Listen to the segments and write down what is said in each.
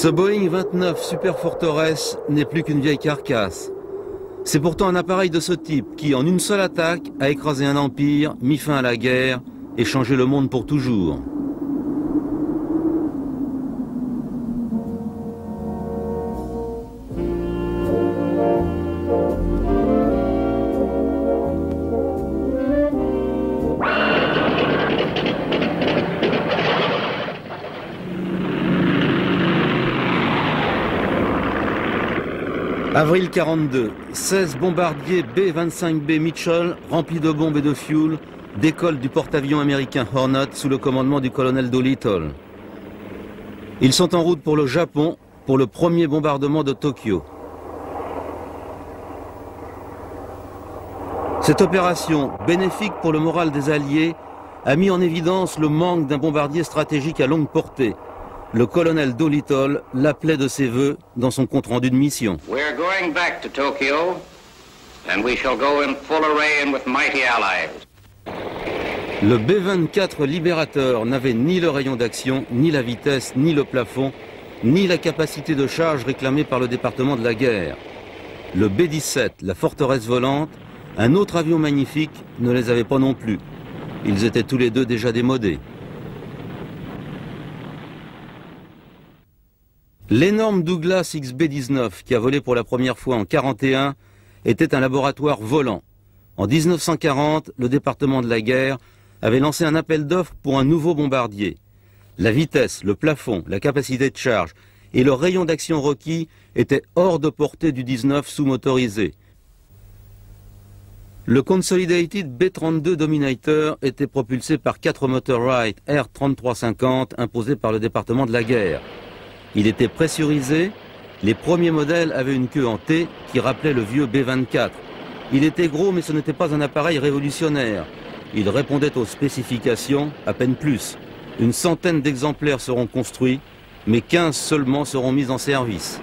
Ce Boeing 29 Super Fortress n'est plus qu'une vieille carcasse. C'est pourtant un appareil de ce type qui, en une seule attaque, a écrasé un empire, mis fin à la guerre et changé le monde pour toujours. Avril 42, 16 bombardiers B-25B Mitchell remplis de bombes et de fuel décollent du porte-avions américain Hornet sous le commandement du colonel Doolittle. Ils sont en route pour le Japon pour le premier bombardement de Tokyo. Cette opération, bénéfique pour le moral des Alliés, a mis en évidence le manque d'un bombardier stratégique à longue portée. Le colonel Doolittle l'appelait de ses voeux dans son compte-rendu de mission. We're going back to Tokyo, and we shall go in full array and with mighty allies. Le B-24 Libérateur n'avait ni le rayon d'action, ni la vitesse, ni le plafond, ni la capacité de charge réclamée par le département de la guerre. Le B-17, la forteresse volante, un autre avion magnifique, ne les avait pas non plus. Ils étaient tous les deux déjà démodés. L'énorme Douglas XB-19, qui a volé pour la première fois en 1941, était un laboratoire volant. En 1940, le département de la guerre avait lancé un appel d'offres pour un nouveau bombardier. La vitesse, le plafond, la capacité de charge et le rayon d'action requis étaient hors de portée du 19 sous-motorisé. Le Consolidated B-32 Dominator était propulsé par 4 moteurs Wright R-3350 imposés par le département de la guerre. Il était pressurisé, les premiers modèles avaient une queue en T qui rappelait le vieux B-24. Il était gros mais ce n'était pas un appareil révolutionnaire. Il répondait aux spécifications, à peine plus. Une centaine d'exemplaires seront construits, mais 15 seulement seront mis en service.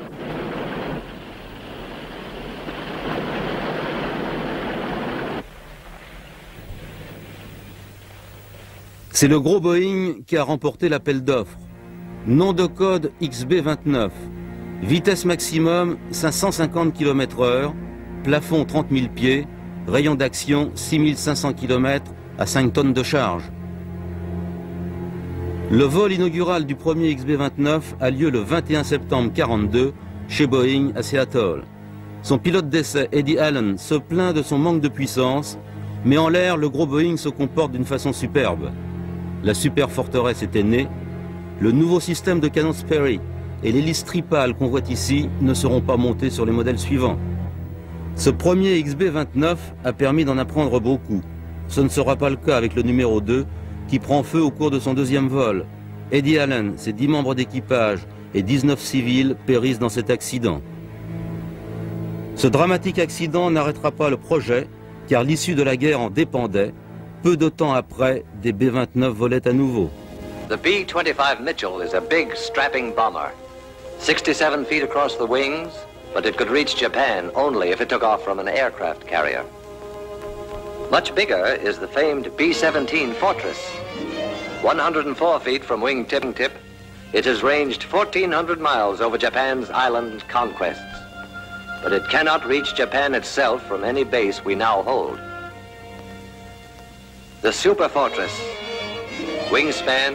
C'est le gros Boeing qui a remporté l'appel d'offres. Nom de code XB-29, vitesse maximum 550 km/h, plafond 30 000 pieds, rayon d'action 6500 km à 5 tonnes de charge. Le vol inaugural du premier XB-29 a lieu le 21 septembre 1942 chez Boeing à Seattle. Son pilote d'essai Eddie Allen se plaint de son manque de puissance, mais en l'air le gros Boeing se comporte d'une façon superbe. La Super Fortress était née. Le nouveau système de canon Sperry et l'hélice tripale qu'on voit ici ne seront pas montés sur les modèles suivants. Ce premier XB-29 a permis d'en apprendre beaucoup. Ce ne sera pas le cas avec le numéro 2 qui prend feu au cours de son deuxième vol. Eddie Allen, ses 10 membres d'équipage et 19 civils périssent dans cet accident. Ce dramatique accident n'arrêtera pas le projet car l'issue de la guerre en dépendait. Peu de temps après, des B-29 volaient à nouveau. The B-25 Mitchell is a big, strapping bomber. 67 feet across the wings, but it could reach Japan only if it took off from an aircraft carrier. Much bigger is the famed B-17 Fortress. 104 feet from wing tip and tip, it has ranged 1,400 miles over Japan's island conquests. But it cannot reach Japan itself from any base we now hold. The Super Fortress, wingspan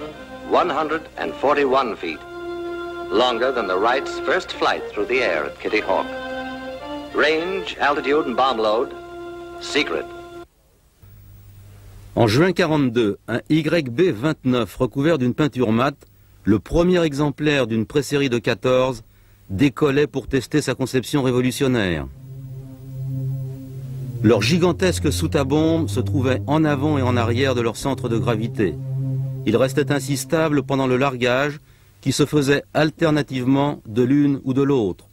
141 feet, longer than the Wright's first flight through the air at Kitty Hawk. Range, altitude and bomb load, secret. En juin 1942, un YB-29 recouvert d'une peinture mate, le premier exemplaire d'une présérie de 14, décollait pour tester sa conception révolutionnaire. Leur gigantesque soute à bombe se trouvait en avant et en arrière de leur centre de gravité. Ils restaient ainsi stables pendant le largage qui se faisait alternativement de l'une ou de l'autre.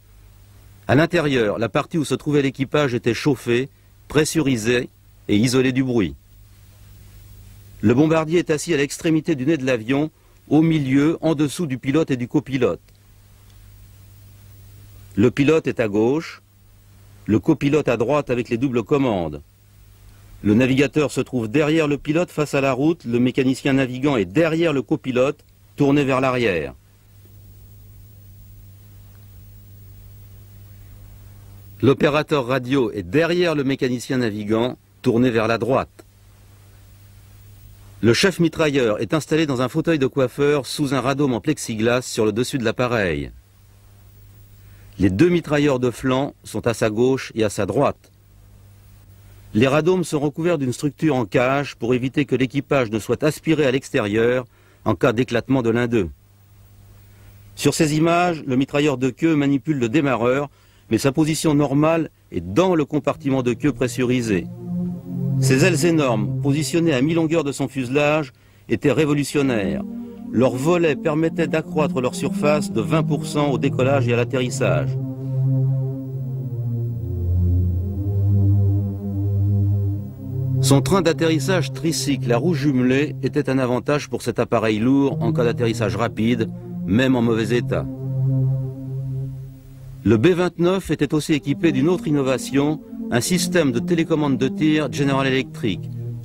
À l'intérieur, la partie où se trouvait l'équipage était chauffée, pressurisée et isolée du bruit. Le bombardier est assis à l'extrémité du nez de l'avion, au milieu, en dessous du pilote et du copilote. Le pilote est à gauche, le copilote à droite avec les doubles commandes. Le navigateur se trouve derrière le pilote face à la route, le mécanicien navigant est derrière le copilote, tourné vers l'arrière. L'opérateur radio est derrière le mécanicien navigant, tourné vers la droite. Le chef mitrailleur est installé dans un fauteuil de coiffeur sous un radôme en plexiglas sur le dessus de l'appareil. Les deux mitrailleurs de flanc sont à sa gauche et à sa droite. Les radômes sont recouverts d'une structure en cage pour éviter que l'équipage ne soit aspiré à l'extérieur en cas d'éclatement de l'un d'eux. Sur ces images, le mitrailleur de queue manipule le démarreur, mais sa position normale est dans le compartiment de queue pressurisé. Ces ailes énormes, positionnées à mi-longueur de son fuselage, étaient révolutionnaires. Leurs volets permettaient d'accroître leur surface de 20% au décollage et à l'atterrissage. Son train d'atterrissage tricycle à roue jumelée était un avantage pour cet appareil lourd en cas d'atterrissage rapide, même en mauvais état. Le B-29 était aussi équipé d'une autre innovation, un système de télécommande de tir General Electric.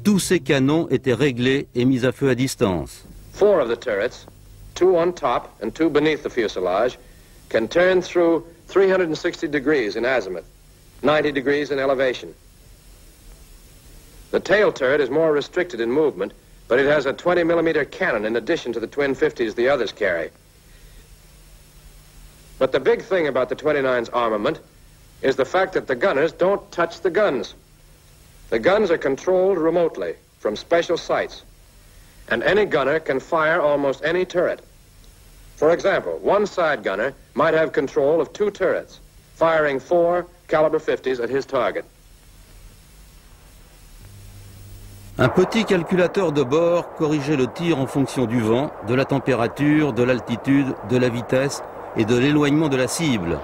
Tous ces canons étaient réglés et mis à feu à distance. 4 of the turrets, 2 on top and 2 beneath the fuselage, can turn through 360 degrees in azimuth, 90 degrees in elevation. The tail turret is more restricted in movement, but it has a 20mm cannon in addition to the twin 50s the others carry. But the big thing about the 29's armament is the fact that the gunners don't touch the guns. The guns are controlled remotely from special sights, and any gunner can fire almost any turret. For example, one side gunner might have control of 2 turrets, firing 4 caliber 50s at his target. Un petit calculateur de bord corrigeait le tir en fonction du vent, de la température, de l'altitude, de la vitesse et de l'éloignement de la cible.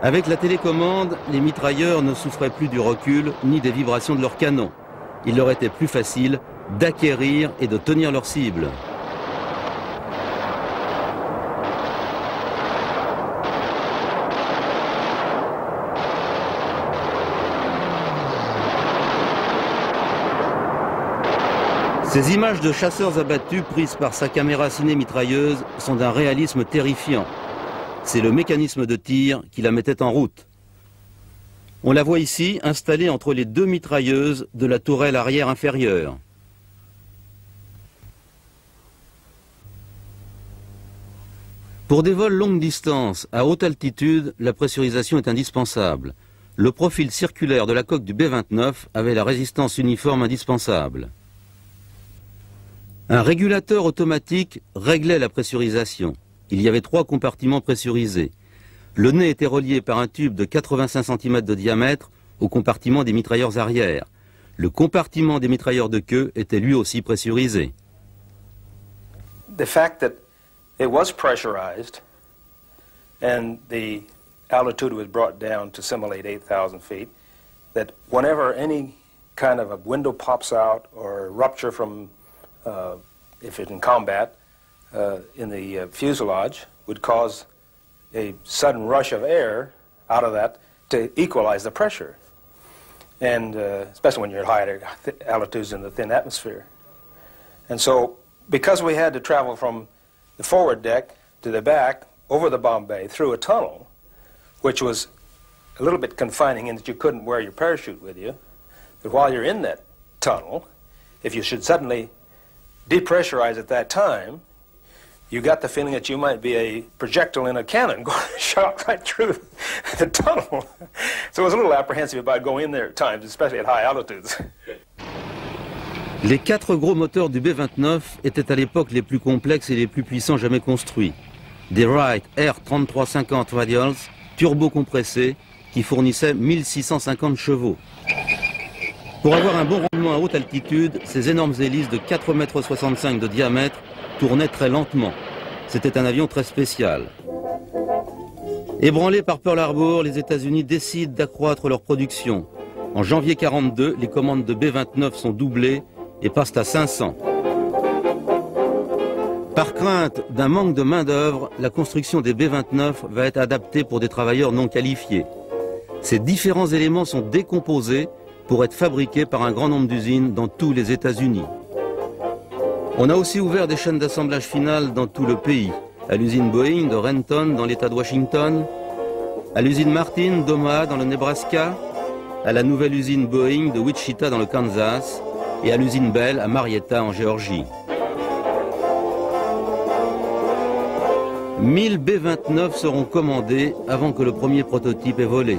Avec la télécommande, les mitrailleurs ne souffraient plus du recul ni des vibrations de leurs canons. Il leur était plus facile d'acquérir et de tenir leur cible. Ces images de chasseurs abattus prises par sa caméra ciné-mitrailleuse sont d'un réalisme terrifiant. C'est le mécanisme de tir qui la mettait en route. On la voit ici installée entre les deux mitrailleuses de la tourelle arrière inférieure. Pour des vols longue distance à haute altitude, la pressurisation est indispensable. Le profil circulaire de la coque du B-29 avait la résistance uniforme indispensable. Un régulateur automatique réglait la pressurisation. Il y avait 3 compartiments pressurisés. Le nez était relié par un tube de 85 cm de diamètre au compartiment des mitrailleurs arrière. Le compartiment des mitrailleurs de queue était lui aussi pressurisé. The fact that it was pressurized and the altitude was brought down to simulate 8,000 feet, that whenever any kind of a window pops out or rupture from if it's in combat, in the fuselage, would cause a sudden rush of air out of that to equalize the pressure, and especially when you're at high altitudes in the thin atmosphere. And so, because we had to travel from the forward deck to the back, over the bomb bay, through a tunnel, which was a little bit confining in that you couldn't wear your parachute with you, but while you're in that tunnel, if you should suddenly depressurize at that time, you got the feeling that you might be a projectile in a cannon going shot right through the tunnel. So I was a little apprehensive about going in there at times, especially at high altitudes. Les 4 gros moteurs du B-29 étaient à l'époque les plus complexes et les plus puissants jamais construits. Des Wright R3350 Radials turbo-compressés qui fournissaient 1650 chevaux. Pour avoir un bon rendement à haute altitude, ces énormes hélices de 4,65 m de diamètre tournaient très lentement. C'était un avion très spécial. Ébranlés par Pearl Harbor, les États-Unis décident d'accroître leur production. En janvier 1942, les commandes de B-29 sont doublées et passent à 500. Par crainte d'un manque de main-d'œuvre, la construction des B-29 va être adaptée pour des travailleurs non qualifiés. Ces différents éléments sont décomposés pour être fabriqués par un grand nombre d'usines dans tous les États-Unis. On a aussi ouvert des chaînes d'assemblage final dans tout le pays, à l'usine Boeing de Renton dans l'État de Washington, à l'usine Martin d'Omaha dans le Nebraska, à la nouvelle usine Boeing de Wichita dans le Kansas et à l'usine Bell à Marietta en Géorgie. 1000 B-29 seront commandés avant que le premier prototype ait volé.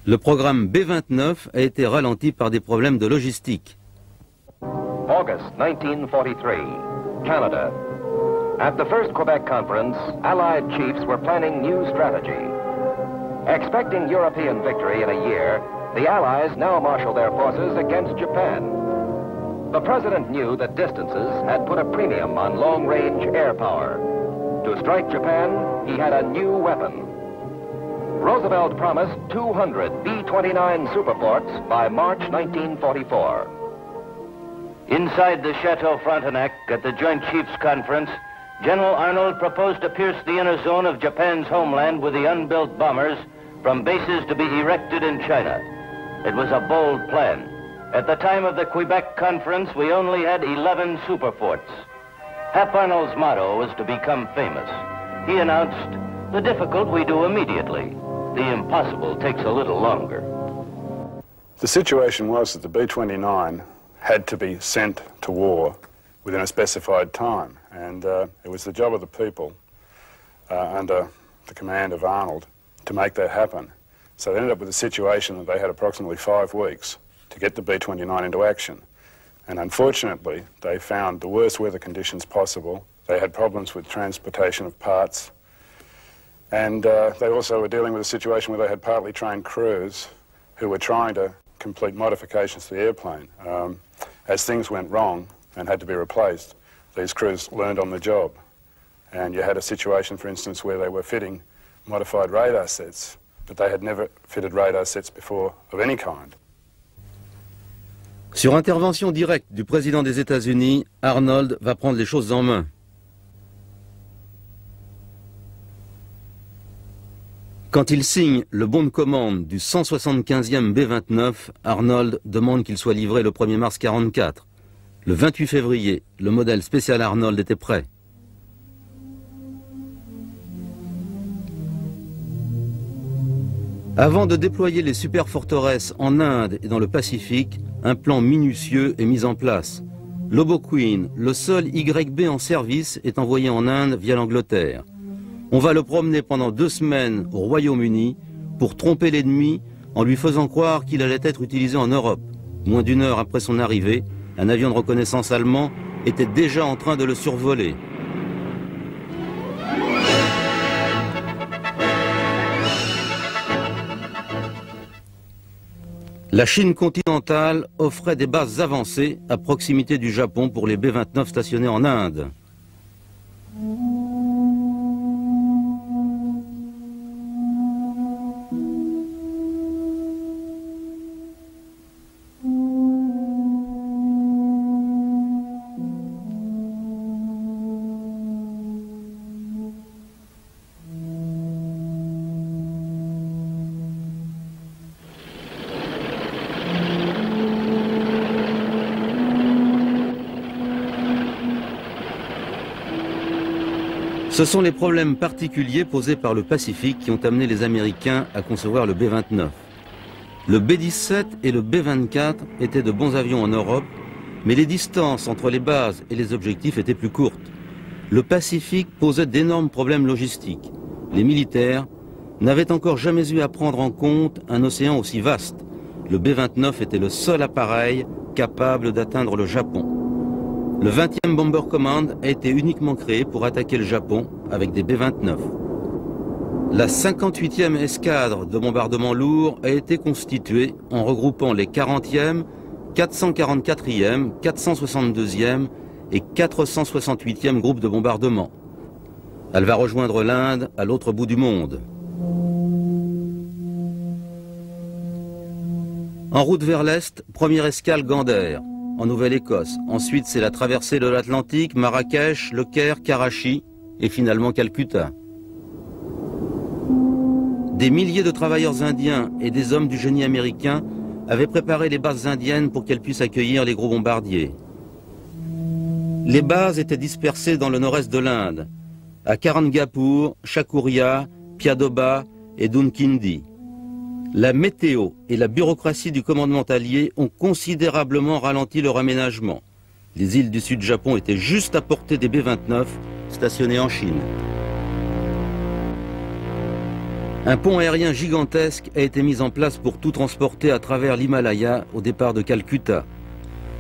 Le programme B-29 a été ralenti par des problèmes de logistique. August 1943, Canada. At the first Quebec conference, Allied chiefs were planning new strategy. Expecting European victory in a year, the Allies now marshaled their forces against Japan. The President knew that distances had put a premium on long-range air power. To strike Japan, he had a new weapon. Roosevelt promised 200 B-29 superforts by March 1944. Inside the Chateau Frontenac at the Joint Chiefs Conference, General Arnold proposed to pierce the inner zone of Japan's homeland with the unbuilt bombers from bases to be erected in China. It was a bold plan. At the time of the Quebec Conference, we only had 11 superforts. Hap Arnold's motto was to become famous. He announced, "The difficult we do immediately. The impossible takes a little longer." The situation was that the B-29 had to be sent to war within a specified time, and it was the job of the people under the command of Arnold to make that happen. So they ended up with a situation that they had approximately 5 weeks to get the B-29 into action. And unfortunately, they found the worst weather conditions possible. They had problems with transportation of parts. And they also were dealing with a situation where they had partly trained crews who were trying to complete modifications to the airplane. As things went wrong and had to be replaced, these crews learned on the job. And you had a situation, for instance, where they were fitting modified radar sets, but they had never fitted radar sets before of any kind. Sur intervention directe du président des États-Unis, Arnold va prendre les choses en main. Quand il signe le bon de commande du 175e B-29, Arnold demande qu'il soit livré le 1er mars 1944. Le 28 février, le modèle spécial Arnold était prêt. Avant de déployer les superforteresses en Inde et dans le Pacifique, un plan minutieux est mis en place. Lobo Queen, le seul YB en service, est envoyé en Inde via l'Angleterre. On va le promener pendant 2 semaines au Royaume-Uni pour tromper l'ennemi en lui faisant croire qu'il allait être utilisé en Europe. Moins d'1 heure après son arrivée, un avion de reconnaissance allemand était déjà en train de le survoler. La Chine continentale offrait des bases avancées à proximité du Japon pour les B-29 stationnés en Inde. Ce sont les problèmes particuliers posés par le Pacifique qui ont amené les Américains à concevoir le B-29. Le B-17 et le B-24 étaient de bons avions en Europe, mais les distances entre les bases et les objectifs étaient plus courtes. Le Pacifique posait d'énormes problèmes logistiques. Les militaires n'avaient encore jamais eu à prendre en compte un océan aussi vaste. Le B-29 était le seul appareil capable d'atteindre le Japon. Le 20e Bomber Command a été uniquement créé pour attaquer le Japon avec des B-29. La 58e escadre de bombardement lourd a été constituée en regroupant les 40e, 444e, 462e et 468e groupes de bombardement. Elle va rejoindre l'Inde à l'autre bout du monde. En route vers l'Est, première escale Gander. en Nouvelle-Écosse. Ensuite, c'est la traversée de l'Atlantique, Marrakech, Le Caire, Karachi et finalement Calcutta. Des milliers de travailleurs indiens et des hommes du génie américain avaient préparé les bases indiennes pour qu'elles puissent accueillir les gros bombardiers. Les bases étaient dispersées dans le nord-est de l'Inde, à Karangarpur, Chakuria, Piadoba et Dunkindi. La météo et la bureaucratie du commandement allié ont considérablement ralenti leur aménagement. Les îles du Sud-Japon étaient juste à portée des B-29 stationnés en Chine. Un pont aérien gigantesque a été mis en place pour tout transporter à travers l'Himalaya au départ de Calcutta.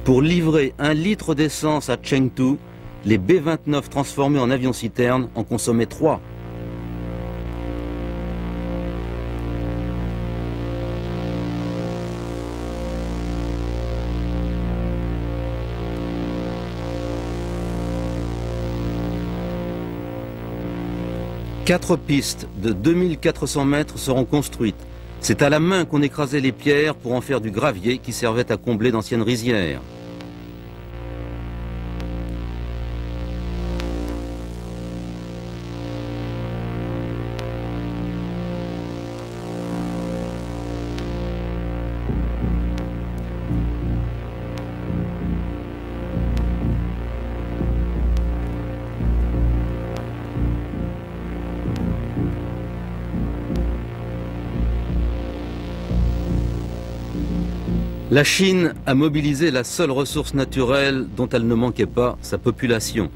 Pour livrer 1 litre d'essence à Chengdu, les B-29 transformés en avions-citernes en consommaient 3. Quatre pistes de 2400 mètres seront construites. C'est à la main qu'on écrasait les pierres pour en faire du gravier qui servait à combler d'anciennes rizières. La Chine a mobilisé la seule ressource naturelle dont elle ne manquait pas, sa population.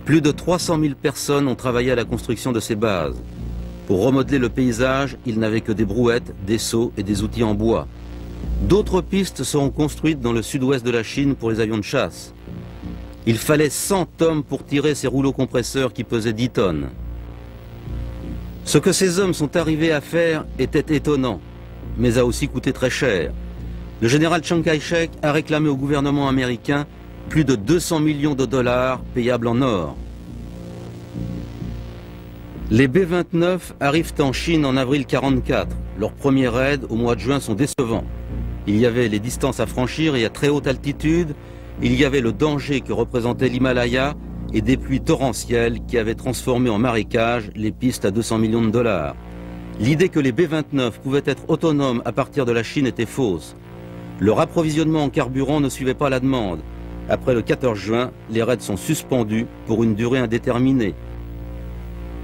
Plus de 300 000 personnes ont travaillé à la construction de ces bases. Pour remodeler le paysage, ils n'avaient que des brouettes, des seaux et des outils en bois. D'autres pistes seront construites dans le sud-ouest de la Chine pour les avions de chasse. Il fallait 100 hommes pour tirer ces rouleaux compresseurs qui pesaient 10 tonnes. Ce que ces hommes sont arrivés à faire était étonnant, mais a aussi coûté très cher. Le général Chiang Kai-shek a réclamé au gouvernement américain plus de 200 millions de dollars payables en or. Les B-29 arrivent en Chine en avril 1944. Leurs premiers raids au mois de juin sont décevants. Il y avait les distances à franchir et à très haute altitude. Il y avait le danger que représentait l'Himalaya et des pluies torrentielles qui avaient transformé en marécage les pistes à 200 millions de dollars. L'idée que les B-29 pouvaient être autonomes à partir de la Chine était fausse. Leur approvisionnement en carburant ne suivait pas la demande. Après le 14 juin, les raids sont suspendus pour une durée indéterminée.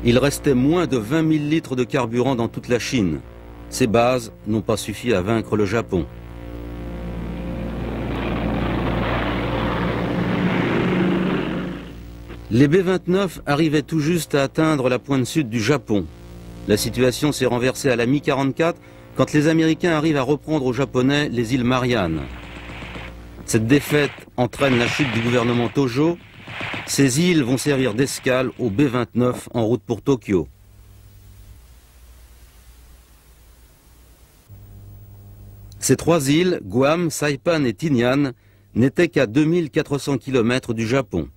Il restait moins de 20 000 litres de carburant dans toute la Chine. Ces bases n'ont pas suffi à vaincre le Japon. Les B-29 arrivaient tout juste à atteindre la pointe sud du Japon. La situation s'est renversée à la mi-44 quand les Américains arrivent à reprendre aux Japonais les îles Mariannes. Cette défaite entraîne la chute du gouvernement Tojo. Ces îles vont servir d'escale aux B-29 en route pour Tokyo. Ces 3 îles, Guam, Saipan et Tinian, n'étaient qu'à 2400 km du Japon.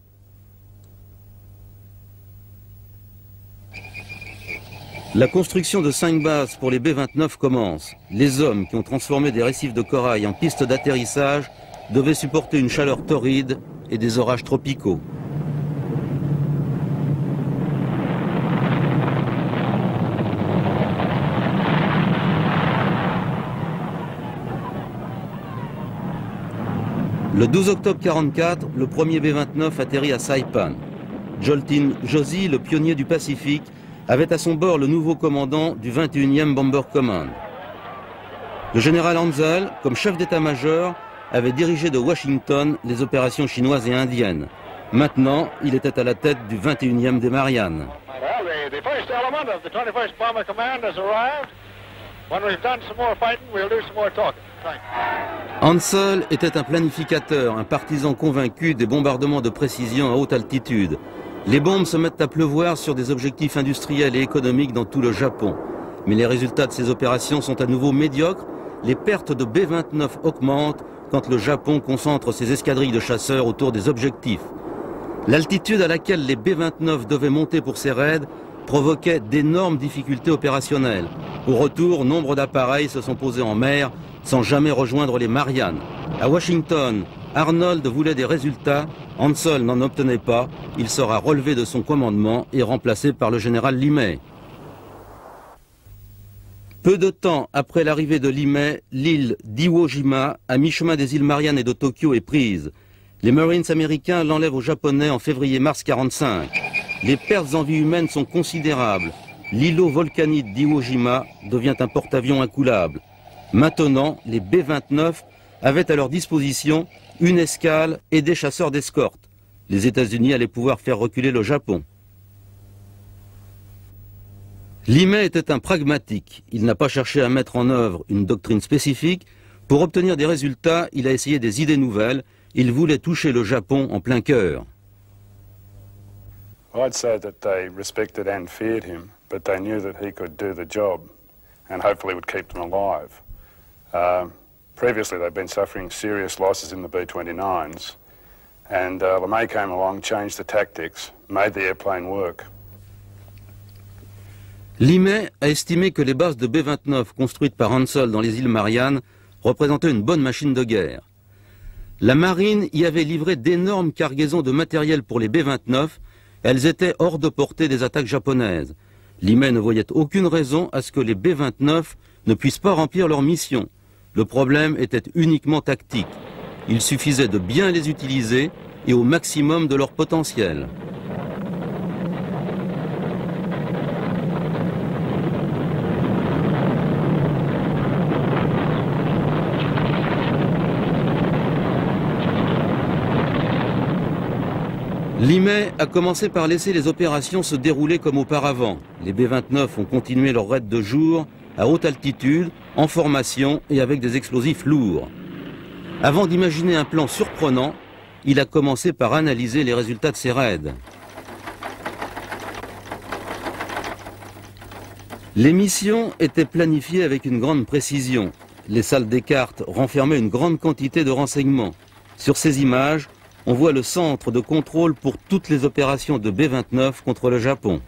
La construction de 5 bases pour les B-29 commence. Les hommes qui ont transformé des récifs de corail en pistes d'atterrissage devaient supporter une chaleur torride et des orages tropicaux. Le 12 octobre 1944, le premier B-29 atterrit à Saipan. Joltin Josie, le pionnier du Pacifique, avait à son bord le nouveau commandant du 21e Bomber Command. Le général Hansel, comme chef d'état-major, avait dirigé de Washington les opérations chinoises et indiennes. Maintenant, il était à la tête du 21e des Mariannes. Hansel était un planificateur, un partisan convaincu des bombardements de précision à haute altitude. Les bombes se mettent à pleuvoir sur des objectifs industriels et économiques dans tout le Japon. Mais les résultats de ces opérations sont à nouveau médiocres. Les pertes de B-29 augmentent quand le Japon concentre ses escadrilles de chasseurs autour des objectifs. L'altitude à laquelle les B-29 devaient monter pour ces raids provoquait d'énormes difficultés opérationnelles. Au retour, nombre d'appareils se sont posés en mer sans jamais rejoindre les Mariannes. À Washington, Arnold voulait des résultats, Hansel n'en obtenait pas, il sera relevé de son commandement et remplacé par le général Limay. Peu de temps après l'arrivée de Limay, l'île d'Iwo Jima, à mi-chemin des îles Mariannes et de Tokyo, est prise. Les Marines américains l'enlèvent aux Japonais en février-mars 1945. Les pertes en vie humaine sont considérables. L'îlot volcanique d'Iwo Jima devient un porte-avions incoulable. Maintenant, les B-29 avaient à leur disposition une escale et des chasseurs d'escorte. Les États-Unis allaient pouvoir faire reculer le Japon. Limay était un pragmatique. Il n'a pas cherché à mettre en œuvre une doctrine spécifique. Pour obtenir des résultats, il a essayé des idées nouvelles. Il voulait toucher le Japon en plein cœur. I'd say that they respected and feared him, but they knew that he could do the job and hopefully would keep them alive. Previously, they'd been suffering serious losses in the B-29s, and LeMay came along, changed the tactics, made the airplane work. Limay a estimé que les bases de B-29 construites par Hansel dans les îles Mariannes représentaient une bonne machine de guerre. La marine y avait livré d'énormes cargaisons de matériel pour les B-29. Elles étaient hors de portée des attaques japonaises. Limay ne voyait aucune raison à ce que les B-29 ne puissent pas remplir leur mission. Le problème était uniquement tactique. Il suffisait de bien les utiliser et au maximum de leur potentiel. Limay a commencé par laisser les opérations se dérouler comme auparavant. Les B-29 ont continué leur raid de jour, à haute altitude, en formation et avec des explosifs lourds. Avant d'imaginer un plan surprenant, il a commencé par analyser les résultats de ses raids. Les missions étaient planifiées avec une grande précision. Les salles des cartes renfermaient une grande quantité de renseignements. Sur ces images, on voit le centre de contrôle pour toutes les opérations de B-29 contre le Japon.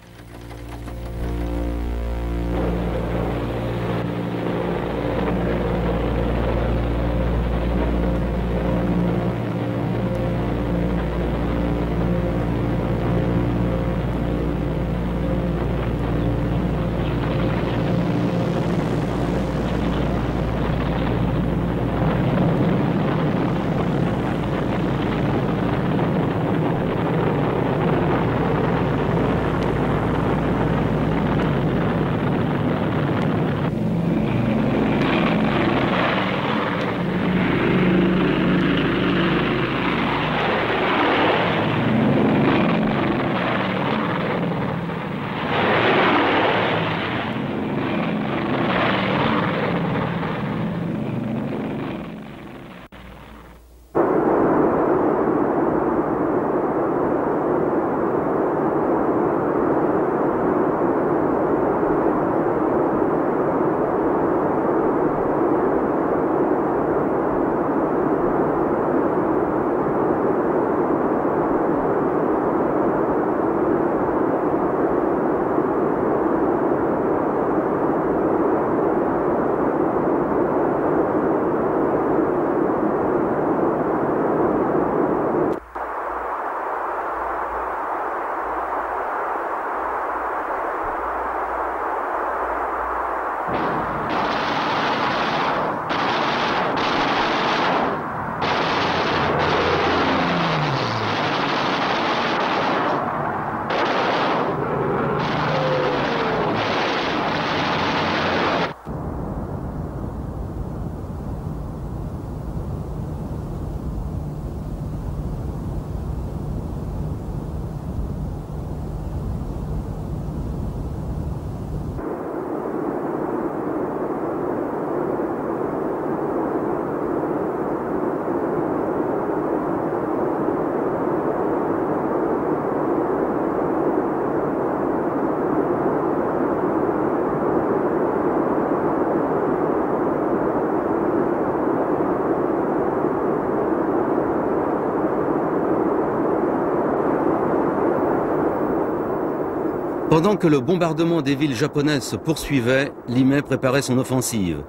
Pendant que le bombardement des villes japonaises se poursuivait, Limay préparait son offensive.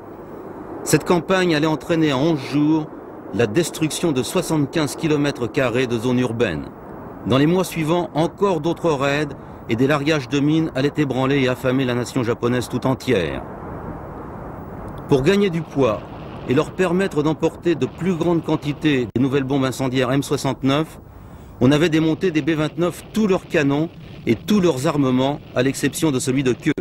Cette campagne allait entraîner en 11 jours la destruction de 75 km² de zones urbaines. Dans les mois suivants, encore d'autres raids et des largages de mines allaient ébranler et affamer la nation japonaise tout entière. Pour gagner du poids et leur permettre d'emporter de plus grandes quantités des nouvelles bombes incendiaires M69, on avait démonté des B-29 tous leurs canons et tous leurs armements, à l'exception de celui de queue.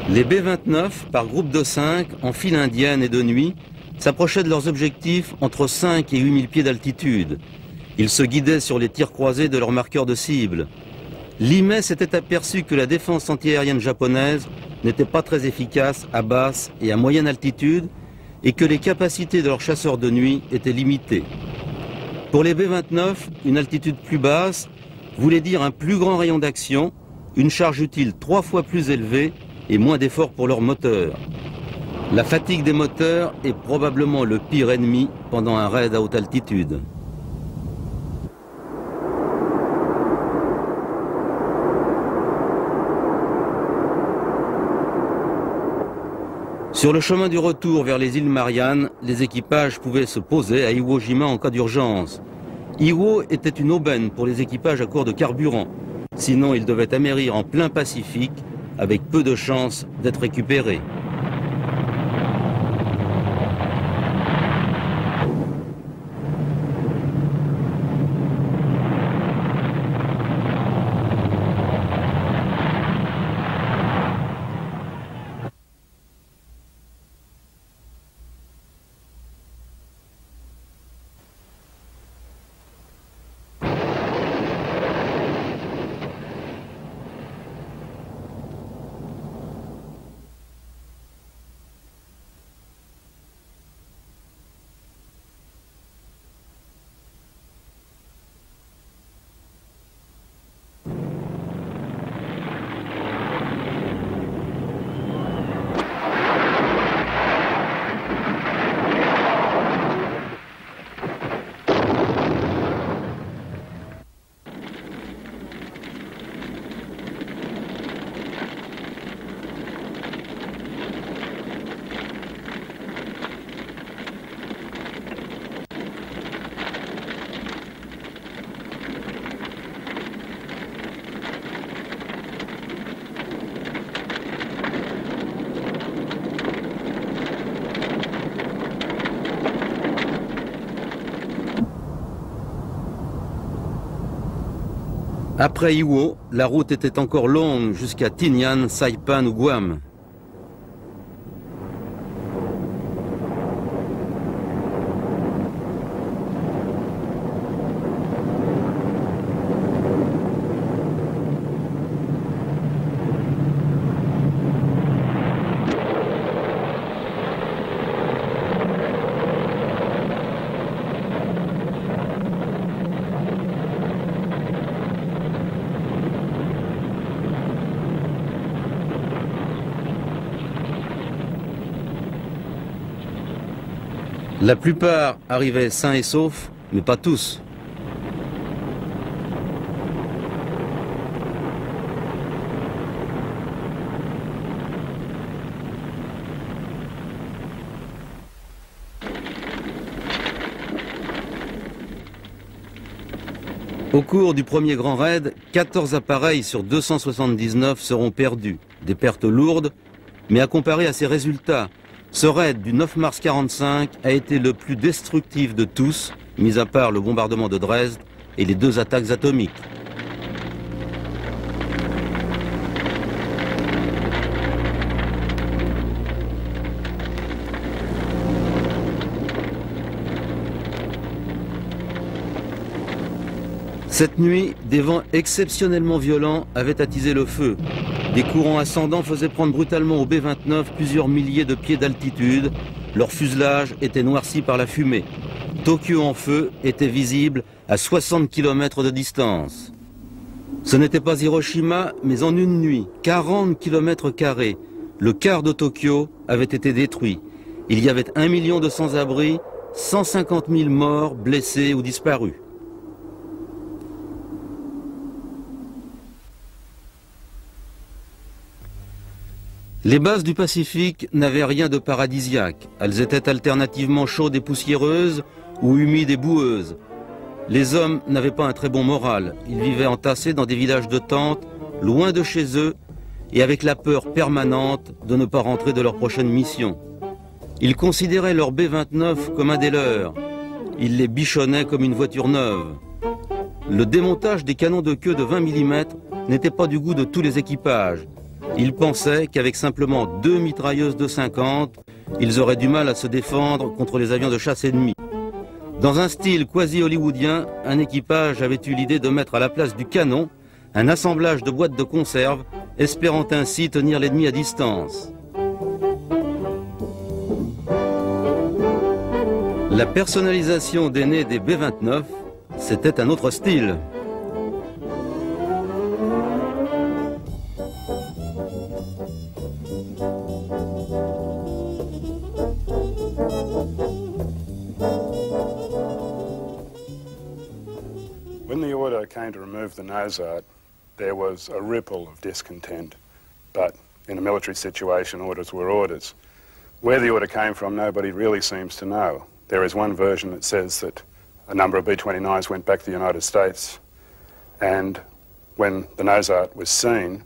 Les B-29, par groupe de 5, en file indienne et de nuit, s'approchaient de leurs objectifs entre 5 et 8000 pieds d'altitude. Ils se guidaient sur les tirs croisés de leurs marqueurs de cible. L'IME s'était aperçu que la défense antiaérienne japonaise n'était pas très efficace à basse et à moyenne altitude et que les capacités de leurs chasseurs de nuit étaient limitées. Pour les B-29, une altitude plus basse voulait dire un plus grand rayon d'action, une charge utile 3 fois plus élevée et moins d'efforts pour leurs moteurs. La fatigue des moteurs est probablement le pire ennemi pendant un raid à haute altitude. Sur le chemin du retour vers les îles Mariannes, les équipages pouvaient se poser à Iwo Jima en cas d'urgence. Iwo était une aubaine pour les équipages à court de carburant. Sinon, ils devaient amérir en plein Pacifique avec peu de chances d'être récupérés. Après Iwo, la route était encore longue jusqu'à Tinian, Saipan ou Guam. La plupart arrivaient sains et saufs, mais pas tous. Au cours du premier grand raid, 14 appareils sur 279 seront perdus. Des pertes lourdes, mais à comparer à ces résultats, ce raid du 9 mars 1945 a été le plus destructif de tous, mis à part le bombardement de Dresde et les 2 attaques atomiques. Cette nuit, des vents exceptionnellement violents avaient attisé le feu. Des courants ascendants faisaient prendre brutalement au B-29 plusieurs milliers de pieds d'altitude. Leur fuselage était noirci par la fumée. Tokyo en feu était visible à 60 km de distance. Ce n'était pas Hiroshima, mais en une nuit, 40 km², le quart de Tokyo avait été détruit. Il y avait 1 million de sans-abri, 150 000 morts, blessés ou disparus. Les bases du Pacifique n'avaient rien de paradisiaque. Elles étaient alternativement chaudes et poussiéreuses ou humides et boueuses. Les hommes n'avaient pas un très bon moral. Ils vivaient entassés dans des villages de tentes, loin de chez eux, et avec la peur permanente de ne pas rentrer de leur prochaine mission. Ils considéraient leur B-29 comme un des leurs. Ils les bichonnaient comme une voiture neuve. Le démontage des canons de queue de 20 mm n'était pas du goût de tous les équipages. Ils pensaient qu'avec simplement 2 mitrailleuses de 50, ils auraient du mal à se défendre contre les avions de chasse ennemis. Dans un style quasi-hollywoodien, un équipage avait eu l'idée de mettre à la place du canon un assemblage de boîtes de conserve, espérant ainsi tenir l'ennemi à distance. La personnalisation des nez des B-29, c'était un autre style. When the order came to remove the nose art, there was a ripple of discontent. But in a military situation, orders were orders. Where the order came from, nobody really seems to know. There is one version that says that a number of B-29s went back to the United States, and when the nose art was seen,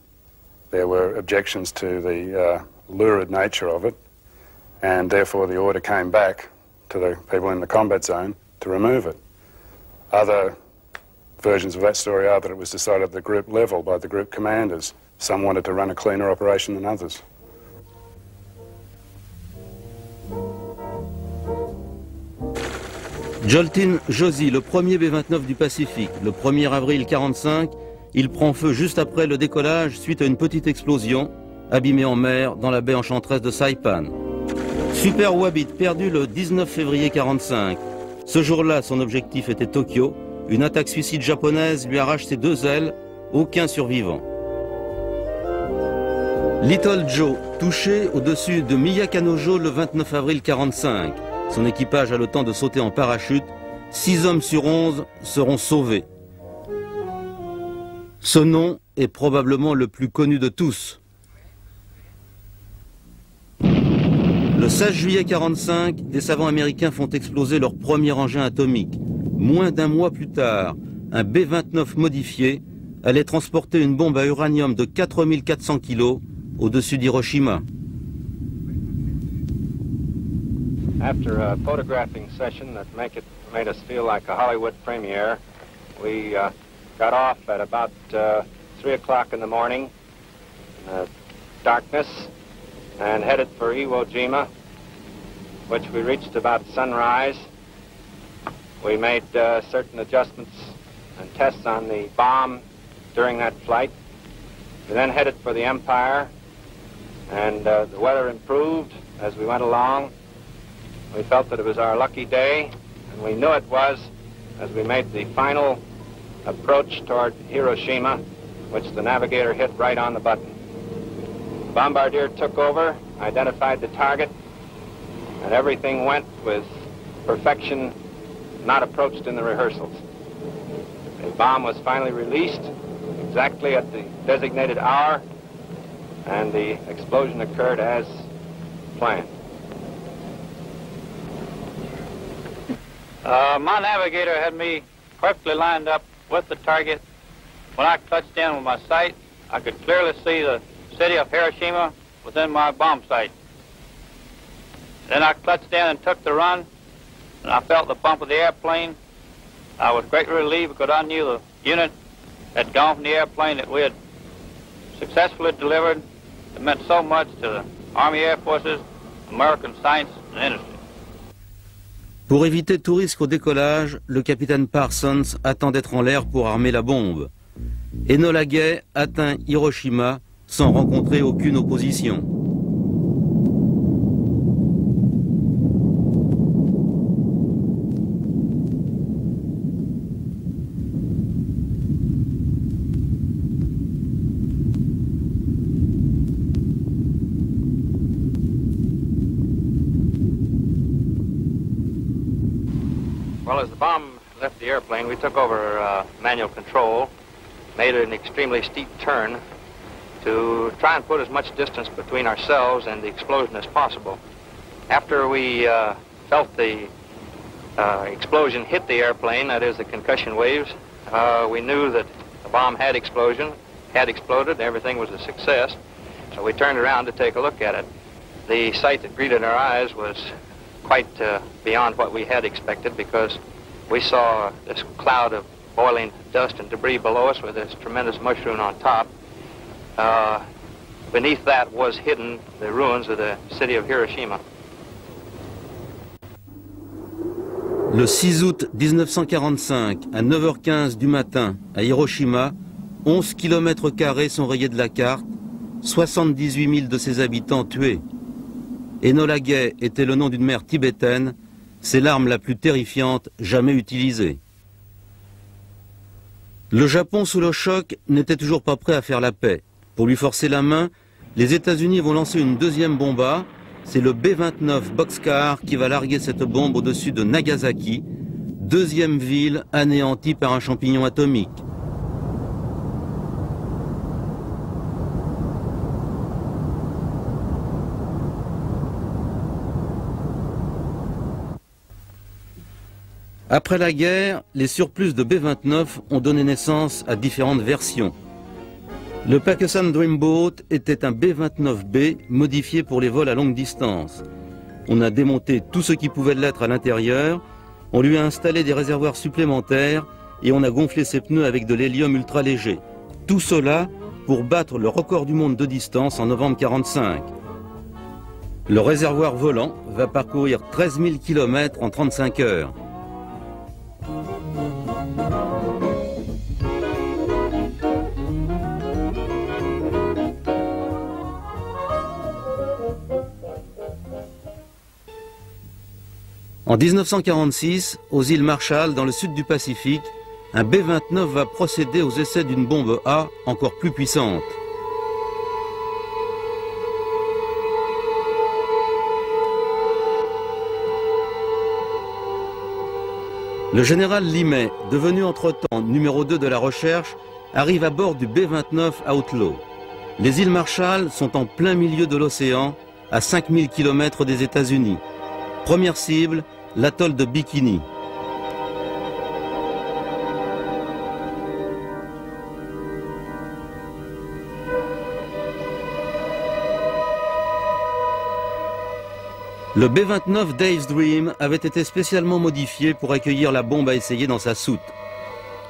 there were objections to the lurid nature of it, and therefore the order came back to the people in the combat zone to remove it. Other versions of that story are that it was decided at the group level by the group commanders. Some wanted to run a cleaner operation than others. Joltin Josie, le premier B-29 du Pacifique, le 1er avril 1945, il prend feu juste après le décollage suite à une petite explosion, abîmée en mer dans la baie enchanteresse de Saipan. Super Wabit perdu le 19 février 1945. Ce jour-là, son objectif était Tokyo. Une attaque suicide japonaise lui arrache ses 2 ailes, aucun survivant. Little Joe, touché au-dessus de Miyakanojo le 29 avril 1945. Son équipage a le temps de sauter en parachute. 6 hommes sur 11 seront sauvés. Ce nom est probablement le plus connu de tous. Le 16 juillet 1945, des savants américains font exploser leur premier engin atomique. Moins d'un mois plus tard, un B-29 modifié allait transporter une bombe à uranium de 4400 kg au-dessus d'Hiroshima. After a photographing session that made us feel like a Hollywood premiere, we got off at about 3 o'clock in the morning in darkness and headed for Iwo Jima, which we reached about sunrise. We made certain adjustments and tests on the bomb during that flight. We then headed for the Empire, and the weather improved as we went along. We felt that it was our lucky day, and we knew it was as we made the final approach toward Hiroshima, which the navigator hit right on the button. The bombardier took over, identified the target, and everything went with perfection not approached in the rehearsals. The bomb was finally released exactly at the designated hour, and the explosion occurred as planned. My navigator had me perfectly lined up with the target. When I touched in with my sight, I could clearly see the city of Hiroshima within my bomb sight. Then I clutched in and took the run, and I felt the bump of the airplane. I was greatly relieved because I knew the unit had gone from the airplane that we had successfully delivered. It meant so much to the Army Air Forces, American science and industry. Pour éviter tout risque au décollage, le capitaine Parsons attend d'être en l'air pour armer la bombe. Enola Gay atteint Hiroshima sans rencontrer aucune opposition. Well, as the bomb left the airplane, we took over manual control, made an extremely steep turn, to try and put as much distance between ourselves and the explosion as possible. After we felt the explosion hit the airplane, that is the concussion waves, we knew that the bomb had exploded, everything was a success. So we turned around to take a look at it. The sight that greeted our eyes was quite beyond what we had expected, because we saw this cloud of boiling dust and debris below us with this tremendous mushroom on top. Beneath that was hidden the ruins of the city of Hiroshima. Le 6 août 1945, à 9h15 du matin, à Hiroshima, 11 km² sont rayés de la carte, 78 000 de ses habitants tués. Enola Gay était le nom d'une mère tibétaine, c'est l'arme la plus terrifiante jamais utilisée. Le Japon, sous le choc, n'était toujours pas prêt à faire la paix. Pour lui forcer la main, les États-Unis vont lancer une deuxième bomba. C'est le B-29 Boxcar qui va larguer cette bombe au-dessus de Nagasaki, deuxième ville anéantie par un champignon atomique. Après la guerre, les surplus de B-29 ont donné naissance à différentes versions. Le Pakistan Dreamboat était un B-29B modifié pour les vols à longue distance. On a démonté tout ce qui pouvait l'être à l'intérieur, on lui a installé des réservoirs supplémentaires et on a gonflé ses pneus avec de l'hélium ultra léger. Tout cela pour battre le record du monde de distance en novembre 1945. Le réservoir volant va parcourir 13 000 km en 35 heures. En 1946, aux îles Marshall, dans le sud du Pacifique, un B-29 va procéder aux essais d'une bombe A encore plus puissante. Le général Limay, devenu entre-temps numéro 2 de la recherche, arrive à bord du B-29 Outlaw. Les îles Marshall sont en plein milieu de l'océan, à 5000 km des États-Unis. Première cible, l'atoll de Bikini. Le B-29 Dave's Dream avait été spécialement modifié pour accueillir la bombe à essayer dans sa soute.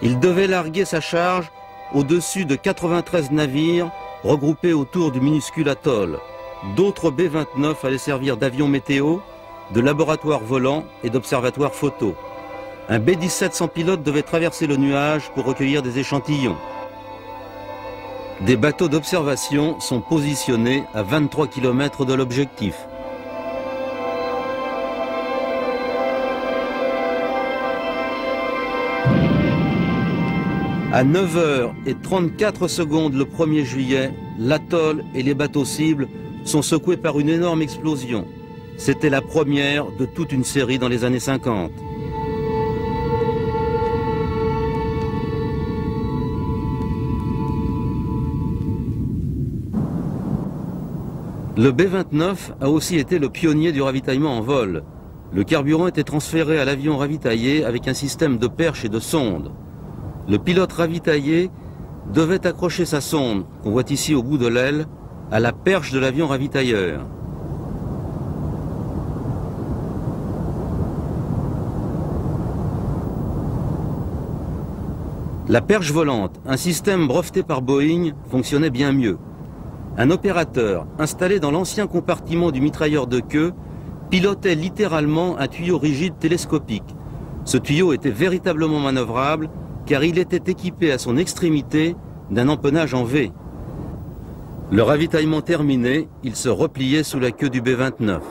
Il devait larguer sa charge au-dessus de 93 navires regroupés autour du minuscule atoll. D'autres B-29 allaient servir d'avions météo, de laboratoire volant et d'observatoire photo. Un B-17 sans pilote devait traverser le nuage pour recueillir des échantillons. Des bateaux d'observation sont positionnés à 23 km de l'objectif. À 9h34 le 1er juillet, l'atoll et les bateaux cibles sont secoués par une énorme explosion. C'était la première de toute une série dans les années 50. Le B-29 a aussi été le pionnier du ravitaillement en vol. Le carburant était transféré à l'avion ravitaillé avec un système de perches et de sondes. Le pilote ravitaillé devait accrocher sa sonde, qu'on voit ici au bout de l'aile, à la perche de l'avion ravitailleur. La perche volante, un système breveté par Boeing, fonctionnait bien mieux. Un opérateur, installé dans l'ancien compartiment du mitrailleur de queue, pilotait littéralement un tuyau rigide télescopique. Ce tuyau était véritablement manœuvrable, car il était équipé à son extrémité d'un empennage en V. Le ravitaillement terminé, il se repliait sous la queue du B-29.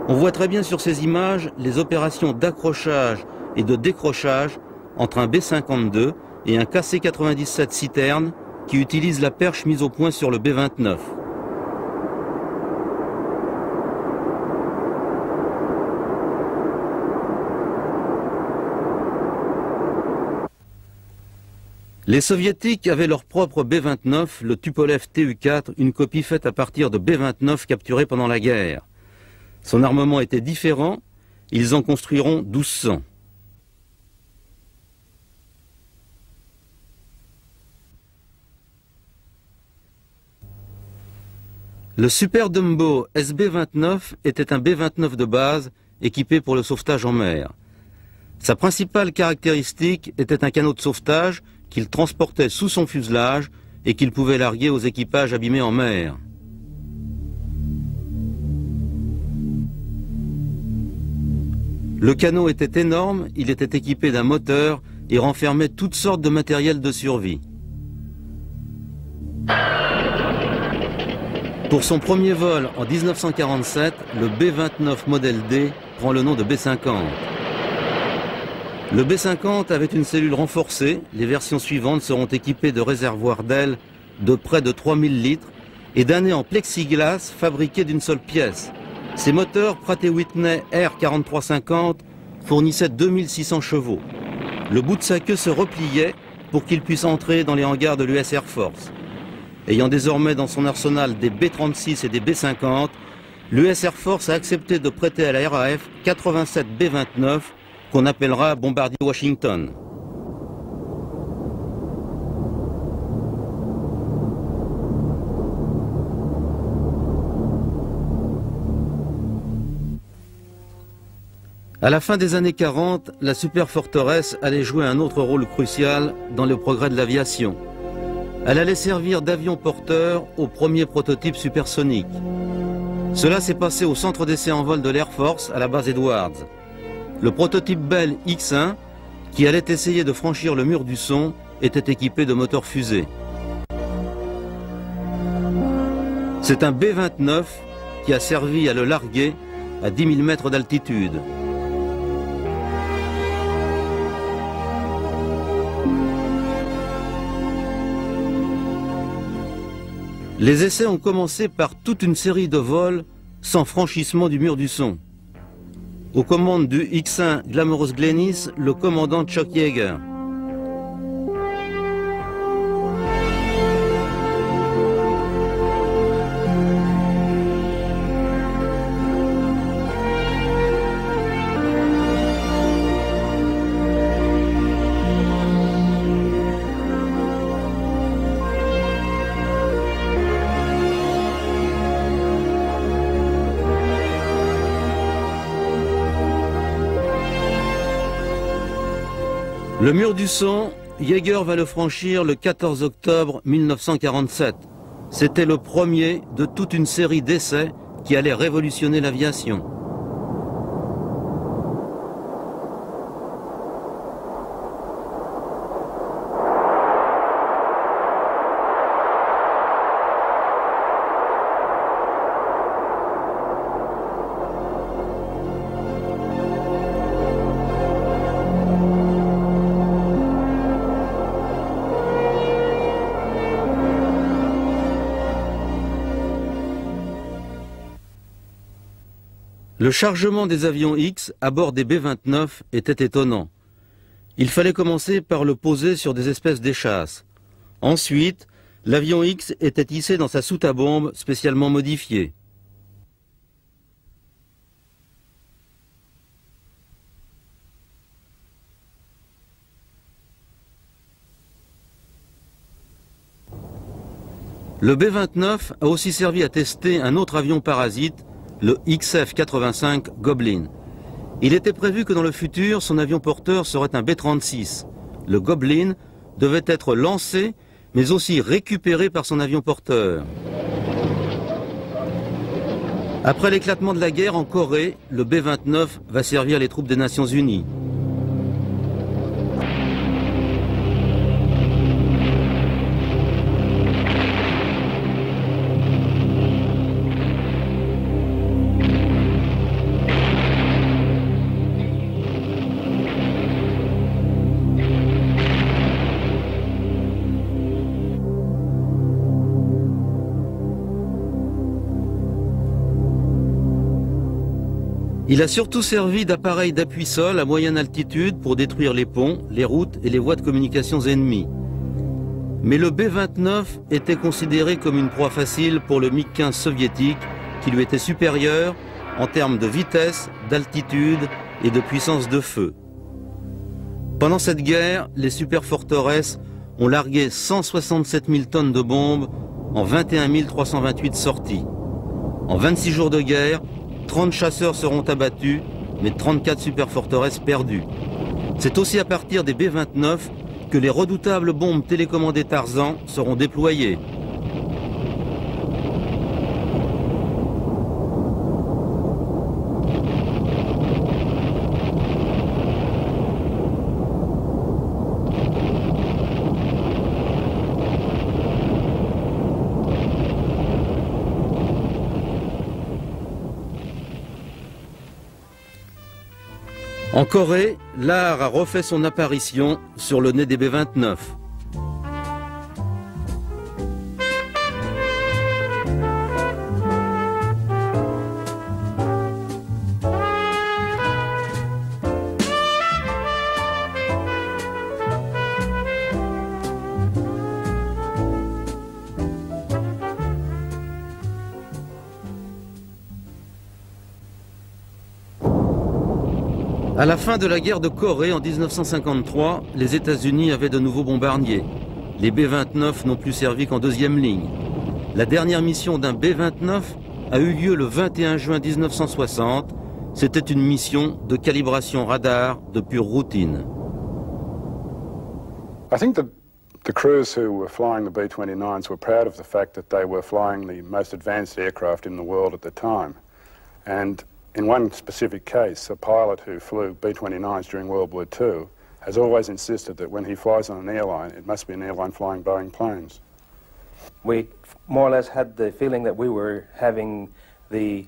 On voit très bien sur ces images les opérations d'accrochage et de décrochage entre un B-52 et un KC-97 citerne qui utilise la perche mise au point sur le B-29. Les soviétiques avaient leur propre B-29, le Tupolev Tu-4, une copie faite à partir de B-29 capturés pendant la guerre. Son armement était différent, ils en construiront 1200. Le Super Dumbo SB-29 était un B-29 de base équipé pour le sauvetage en mer. Sa principale caractéristique était un canot de sauvetage qu'il transportait sous son fuselage et qu'il pouvait larguer aux équipages abîmés en mer. Le canot était énorme, il était équipé d'un moteur et renfermait toutes sortes de matériel de survie. Pour son premier vol en 1947, le B-29 modèle D prend le nom de B-50. Le B-50 avait une cellule renforcée, les versions suivantes seront équipées de réservoirs d'ailes de près de 3000 litres et d'un nez en plexiglas fabriqué d'une seule pièce. Ces moteurs Pratt & Whitney R4350 fournissaient 2600 chevaux. Le bout de sa queue se repliait pour qu'il puisse entrer dans les hangars de l'US Air Force. Ayant désormais dans son arsenal des B-36 et des B-50, l'US Air Force a accepté de prêter à la RAF 87 B-29 qu'on appellera Bombardier Washington. À la fin des années 40, la Super Fortress allait jouer un autre rôle crucial dans le progrès de l'aviation. Elle allait servir d'avion porteur au premier prototype supersonique. Cela s'est passé au centre d'essai en vol de l'Air Force à la base Edwards. Le prototype Bell X-1, qui allait essayer de franchir le mur du son, était équipé de moteurs fusées. C'est un B-29 qui a servi à le larguer à 10 000 mètres d'altitude. Les essais ont commencé par toute une série de vols sans franchissement du mur du son. Aux commandes du X-1 Glamorous Glennis, le commandant Chuck Yeager. Le mur du son, Yeager va le franchir le 14 octobre 1947. C'était le premier de toute une série d'essais qui allait révolutionner l'aviation. Le chargement des avions X à bord des B-29 était étonnant. Il fallait commencer par le poser sur des espèces d'échasses. Ensuite, l'avion X était hissé dans sa soute à bombe spécialement modifiée. Le B-29 a aussi servi à tester un autre avion parasite, le XF-85 Goblin. Il était prévu que dans le futur, son avion porteur serait un B-36. Le Goblin devait être lancé, mais aussi récupéré par son avion porteur. Après l'éclatement de la guerre en Corée, le B-29 va servir les troupes des Nations Unies. Il a surtout servi d'appareil d'appui-sol à moyenne altitude pour détruire les ponts, les routes et les voies de communications ennemies. Mais le B-29 était considéré comme une proie facile pour le MiG-15 soviétique qui lui était supérieur en termes de vitesse, d'altitude et de puissance de feu. Pendant cette guerre, les superforteresses ont largué 167 000 tonnes de bombes en 21 328 sorties. En 26 jours de guerre, 30 chasseurs seront abattus, mais 34 superforteresses perdues. C'est aussi à partir des B-29 que les redoutables bombes télécommandées Tarzan seront déployées. En Corée, l'art a refait son apparition sur le nez des B-29. À la fin de la guerre de Corée en 1953, les États-Unis avaient de nouveaux bombardiers. Les B-29 n'ont plus servi qu'en deuxième ligne. La dernière mission d'un B-29 a eu lieu le 21 juin 1960. C'était une mission de calibration radar de pure routine. I think that the crews who were flying the B-29s were proud of the fact that they were flying the most advanced aircraft in the world at the time. And in one specific case, a pilot who flew B-29s during World War II has always insisted that when he flies on an airline, it must be an airline flying Boeing planes. We more or less had the feeling that we were having the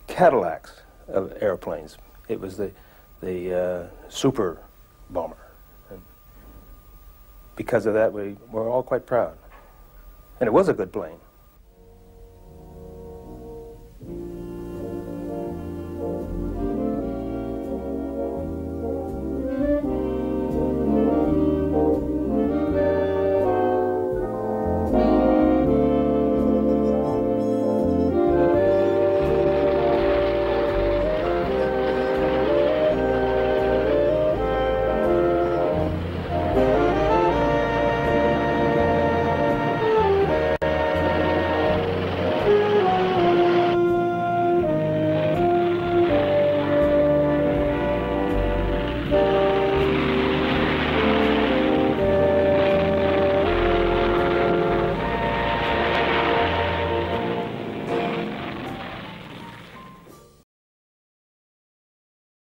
Cadillacs of airplanes. It was the super bomber. And because of that, we were all quite proud. And it was a good plane.